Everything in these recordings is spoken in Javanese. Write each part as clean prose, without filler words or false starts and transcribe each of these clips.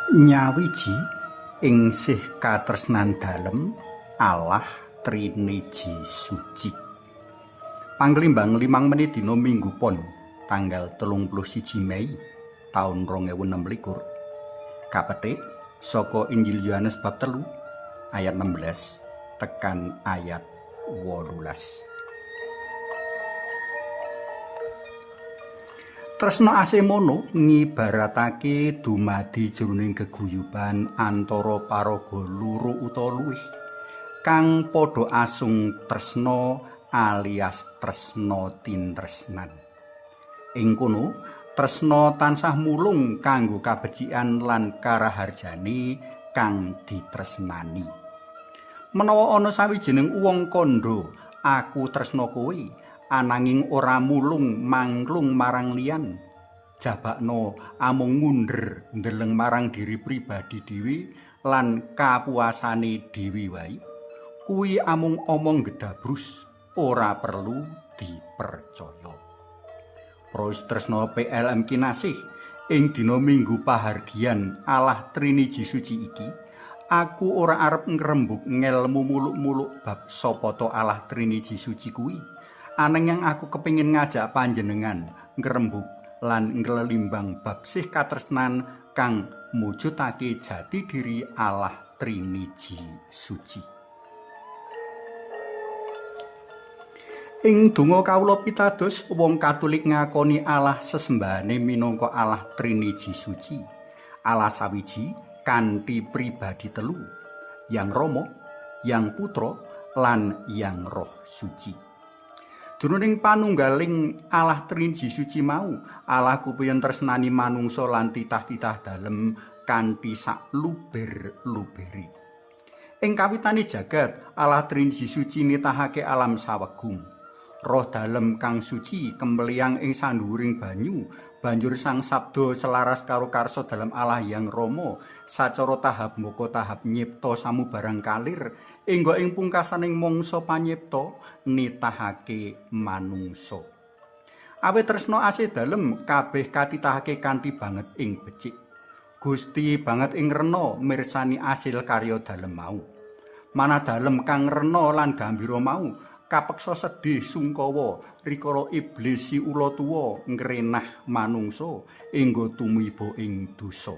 Nyawiji ing sih katresnan dalem Allah Triniji Suci. Panglimbang 5 menit dina Minggu Pon tanggal 31 Mei taun 2026. Kapetik saka Injil Yohanes bab 3 ayat 16 tekan ayat 18. Tresna asemono ngibaratake dumadi jroning geguyuban antara paraga loro utawa luwih kang padha asung tresna alias tresna tintresnan. Ing kono tresna tansah mulung kanggo kabecikan lan karaharjane kang ditresnani. Menawa ana sawijining wong kandha aku tresna kowe ananging ora mulung manglung marang liyan, jabakno amung ngunder ndeleng marang diri pribadi dhewe lan kapuasane dhewe wae, kuwi amung omong gedabrus ora perlu dipercaya. Pros tresna PLM kinasih ing dina Minggu pahargian Allah Triniji Suci iki, aku ora arep ngrembug ngelmu muluk-muluk bab sapa to Allah Triniji Suci kuwi. Ananging aku kepingin ngajak panjenengan ngrembug lan nglelimbang bab sih katresnan kang mujudake jati diri Allah Triniji Suci. Ing donga kawula pitados wong Katolik ngakoni Allah sesembahane minangka Allah Triniji Suci, Allah sawiji kanthi pribadi telu, Yang Rama, Yang Putra lan Yang Roh Suci. Jroning panunggaling Allah Triniji Suci mau, Allah kupiyen tresnani manungsa lan titah-titah dalem kanthi sak luber-lubere. Ing kawitane jagat, Allah Triniji Suci nitahake alam sawegung. Roh dalem kang suci kemliyang ing sanduwuring banyu, banjur Sang Sabda selaras karo karsa dalem Allah Yang Rama, sacara tahap moko tahap nyipta samubarang kalir, engga ing pungkasaning mangsa panyipta nitahake manungsa. Awit tresna asih dalem kabeh katitahake kanthi banget ing becik. Gusti banget ing rena mirsani asil karya dalem mau. Manah dalem kang rena lan gambira mau kapeksa sedih sungkawa rikala iblis si ula tuwa ngrenah manungsa engga tumiba ing dosa.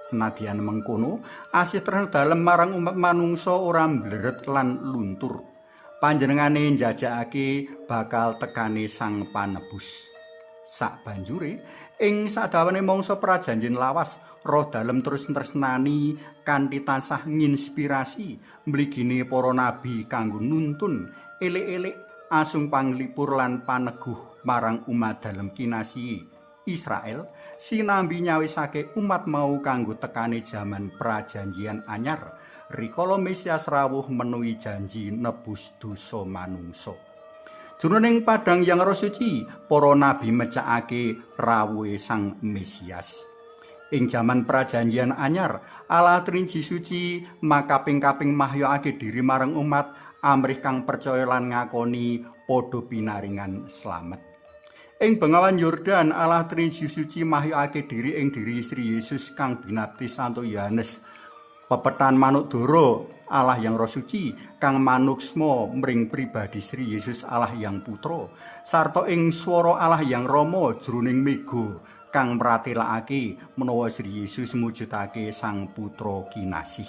Senadyan mengkono, asih tresna dalem marang umat manungsa ora mbleret lan luntur. Panjenengane njajakake bakal tekane Sang Panebus. Sak banjure ing sadawane mangsa prajanjen lawas, Roh dalem terus tresnani kanthi tansah nginspirasi mligine para nabi kanggo nuntun elek-elek asung panglipur lan paneguh marang umat dalem kinasihi Israel sinambi nyawisake umat mau kanggo tekane jaman prajanjian anyar rikala Mesias rawuh menuhi janji nebus dosa manungsa. Jroning padang Yang Roh Suci, para nabi mecakake rawuhe Sang Mesias. Ing jaman prajanjian anyar, Allah Triniji Suci makaping-kaping mahyakake diri marang umat amrih kang percaya lan ngakoni padha pinaringan slamet. Ing bengawan Yordan, Allah Triniji Suci mahyakake diri ing diri Sri Yesus kang binaptis Santo Yohanes. Pepetan manuk dara Allah Yang Roh Suci kang manuksma mring pribadi Sri Yesus Allah Yang Putra sarta ing swara Allah Yang Rama jroning mega kang mratelakake menawa Sri Yesus mujudake Sang Putra kinasih.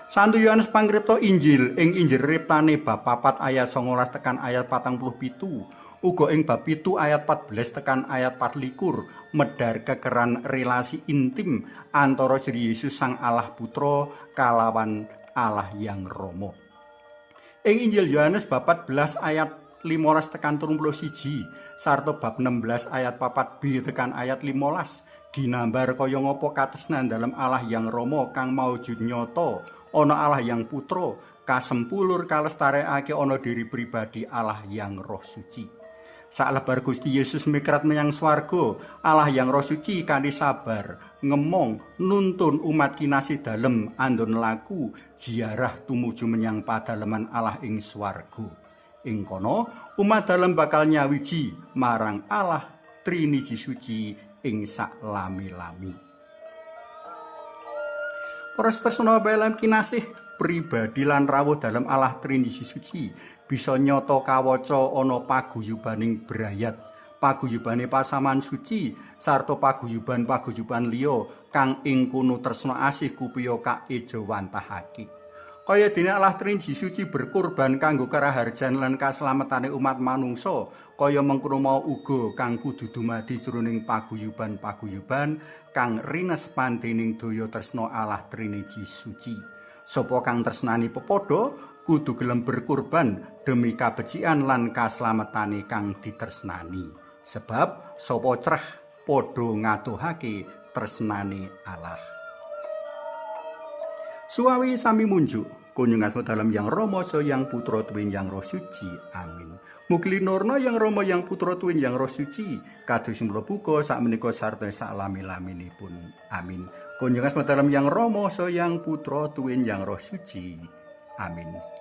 Santo Yohanes pangripta Injil ing Injil riptane bab 4 ayat 19 tekan ayat 47. Uga ing bab 7 ayat 14 tekan ayat 24 medhar kekeran relasi intim antara Sri Yesus Sang Allah Putra kalawan Allah Yang Rama. Ing Injil Yohanes bab 14 ayat 15 tekan 31 sarta bab 16 ayat 4b tekan ayat 15 ginambar kaya ngapa katresnan dalam Allah Yang Rama kang maujud nyata ana Allah Yang Putra kasempulur kalestarekake ana diri pribadi Allah Yang Roh Suci. Saklebar Gusti Yesus mikrat menyang swarga, Allah Yang Roh Suci kanthi sabar ngemong nuntun umat kinasih dalem andon laku ziarah tumuju menyang padaleman Allah ing swarga. Ing kono umat dalem bakal nyawiji marang Allah Triniji Suci ing sak lami-lami. Para tresna dalam kinasih pribadi lan rawuh dalam Allah Trinity suci bisa nyata kawaca ana paguyubaning brayat, paguyubane pasaman suci sarta paguyuban liya kang ing kono tresna asih kupiya kaejawantahake. Kaya dene Allah Trinity suci berkorban kanggo karaharjan lan kaslametane umat manungsa, kaya mengkono mau uga kang kudu dumadi jroning paguyuban kang rinesepan dening daya tresna Allah Trinity suci. Sapa kang tresnani pepadha kudu gelem berkorban demi kabecikan lan kaslametane kang ditresnani. Sebab sapa cerah padha ngadohake tresnane Allah. Suwawi sami munjuk, kunjung asma dalam yang Rama so yang Putra Tuwin yang Roh Suci. Amin. Mugi linurna yang Rama yang Putra Tuwin yang Roh Suci, kados mula buka sak menika sarta sak lami-laminipun. Amin. Kunjung asma dalam yang Rama so yang Putra Tuwin yang Roh Suci. Amin.